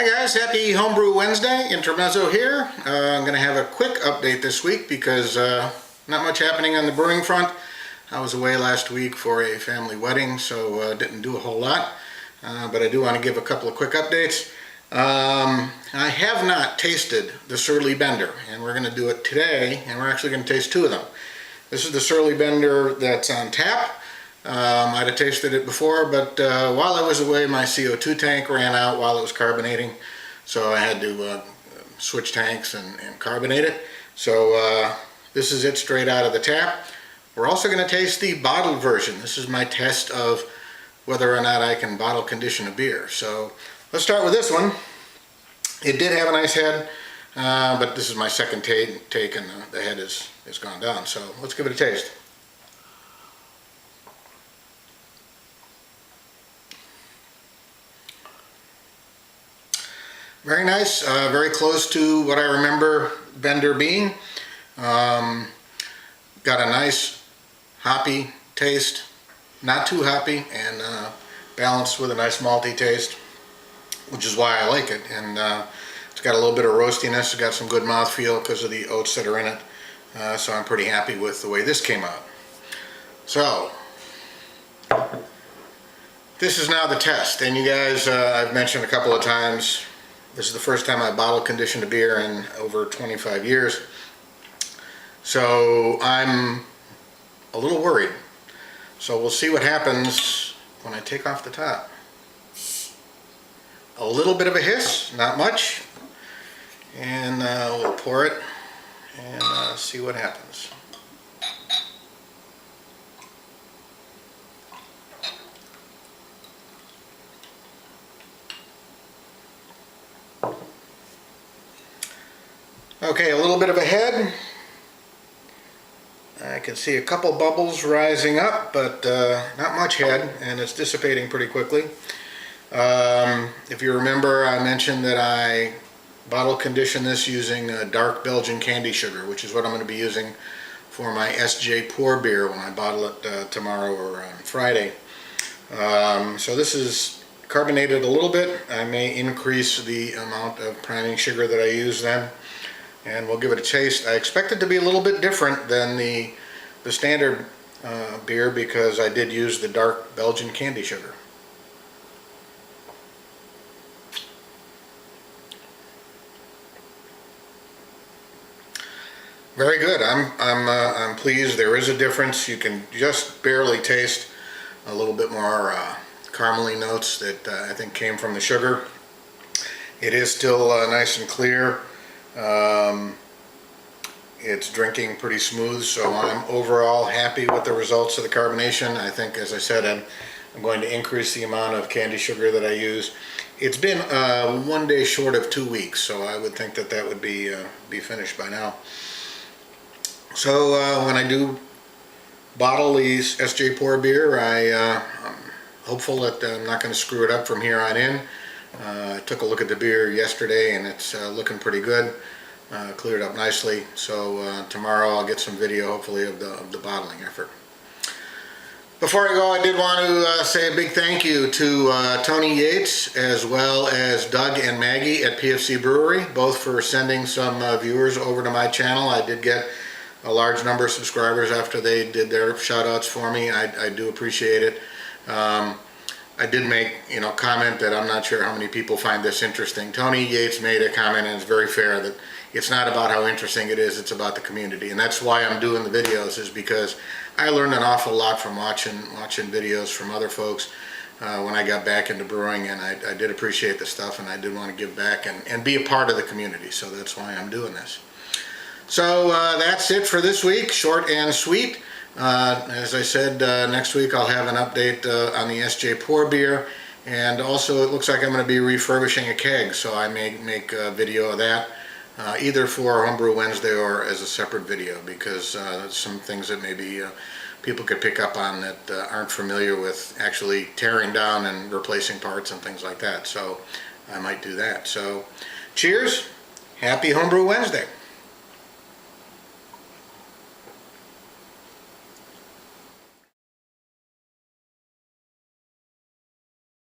Hi guys, happy Homebrew Wednesday. Intermezzo here. I'm going to have a quick update this week because not much happening on the brewing front. I was away last week for a family wedding, so didn't do a whole lot. But I do want to give a couple of quick updates. I have not tasted the Surly Bender, and we're going to do it today, and we're actually going to taste two of them. This is the Surly Bender that's on tap. I'd have tasted it before, but while I was away, my CO2 tank ran out while it was carbonating, so I had to switch tanks and carbonate it. So this is it straight out of the tap. We're also going to taste the bottled version. This is my test of whether or not I can bottle condition a beer. So let's start with this one. It did have a nice head, but this is my second take and the head is gone down. So let's give it a taste. Very nice, very close to what I remember Bender being. Got a nice hoppy taste, not too hoppy, and balanced with a nice malty taste, which is why I like it. And it's got a little bit of roastiness, it's got some good mouthfeel because of the oats that are in it. So I'm pretty happy with the way this came out. So, this is now the test, and you guys, I've mentioned a couple of times, this is the first time I bottle conditioned a beer in over 25 years. So I'm a little worried. So we'll see what happens when I take off the top. A little bit of a hiss, not much. And we'll pour it and see what happens. Okay, a little bit of a head. I can see a couple bubbles rising up, but not much head, and it's dissipating pretty quickly. If you remember, I mentioned that I bottle condition this using dark Belgian candy sugar, which is what I'm going to be using for my SJ pour beer when I bottle it tomorrow or on Friday. So this is carbonated a little bit. I may increase the amount of priming sugar that I use then, and we'll give it a taste. I expect it to be a little bit different than the standard beer because I did use the dark Belgian candy sugar. Very good. I'm pleased. There is a difference. You can just barely taste a little bit more caramely notes that I think came from the sugar. It is still nice and clear. It's drinking pretty smooth, so I'm overall happy with the results of the carbonation. I think, as I said, I'm going to increase the amount of candy sugar that I use. It's been 1 day short of 2 weeks, so I would think that that would be finished by now. So when I do bottle these SJ Pour beer, I'm hopeful that I'm not going to screw it up from here on in. I took a look at the beer yesterday and it's looking pretty good. Cleared up nicely. So tomorrow I'll get some video hopefully of the bottling effort. Before I go, I did want to say a big thank you to Tony Yates as well as Doug and Maggie at PFC Brewery, both for sending some viewers over to my channel. I did get a large number of subscribers after they did their shout outs for me. I do appreciate it. I did make, comment that I'm not sure how many people find this interesting. Tony Yates made a comment, and it's very fair, that it's not about how interesting it is, it's about the community. And that's why I'm doing the videos, is because I learned an awful lot from watching videos from other folks when I got back into brewing, and I did appreciate the stuff, and I did want to give back and be a part of the community. So that's why I'm doing this. So that's it for this week, short and sweet. As I said, next week I'll have an update on the SJ Pour beer, and also it looks like I'm going to be refurbishing a keg, so I may make a video of that, either for Homebrew Wednesday or as a separate video, because some things that maybe people could pick up on that aren't familiar with actually tearing down and replacing parts and things like that. So I might do that. So cheers, happy Homebrew Wednesday.